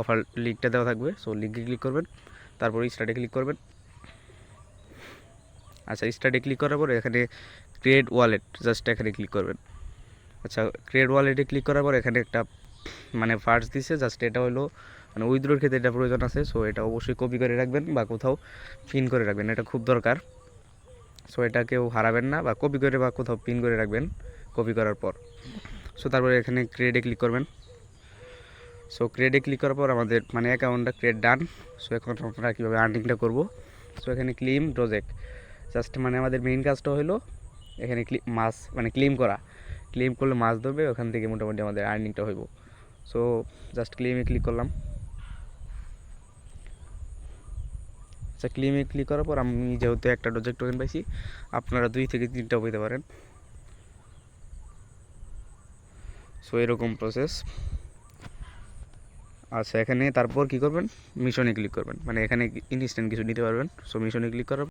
Offer লিঙ্কটা দেওয়া থাকবে। সো লিঙ্কে ক্লিক করবেন, তারপর স্টার্টে ক্লিক করবেন। আচ্ছা, স্টার্টে ক্লিক করার পর এখানে ক্রিয়েট ওয়ালেট, জাস্ট এখানে ক্লিক করবেন। আচ্ছা, ক্রিয়েট ওয়ালেটে ক্লিক করার পর এখানে একটা মানে ফার্স্ট দিছে, জাস্ট এটা হলো মানে উইথড্রোর ক্ষেত্রে এটা প্রয়োজন আছে। সো এটা অবশ্যই কপি করে রাখবেন বা কোথাও পিন করে রাখবেন, এটা খুব দরকার। সো এটা কেউ হারাবেন না, বা কপি করে বা কোথাও পিন করে রাখবেন কপি করার পর। সো তারপরে এখানে ক্রিয়েটে ক্লিক করবেন। সো ক্রিয়েটে ক্লিক করার পর আমাদের মানে অ্যাকাউন্টটা ক্রিয়েট ডান। সো এখন আমরা কীভাবে আর্নিংটা করব। সো এখানে ক্লেম প্রজেক্ট, জাস্ট মানে আমাদের মেইন কাজটা হলো এখানে মাছ মানে ক্লেম করা। ক্লেম করলে মাছ ধরবে, ওখান থেকে মোটামুটি আমাদের আর্নিংটা হইব। সো জাস্ট ক্লেমে ক্লিক করলাম। আচ্ছা, ক্লেমে ক্লিক করার পর আমি যেহেতু একটা প্রজেক্ট টোকেন পাইছি, আপনারা 2 থেকে 3টাও পেতে পারেন। সো এরকম প্রসেস। আচ্ছা, এখানে তারপর কি করবেন, মিশনে ক্লিক করবেন, মানে এখানে ইনস্ট্যান্ট কিছু নিতে পারবেন। সো মিশনে ক্লিক করার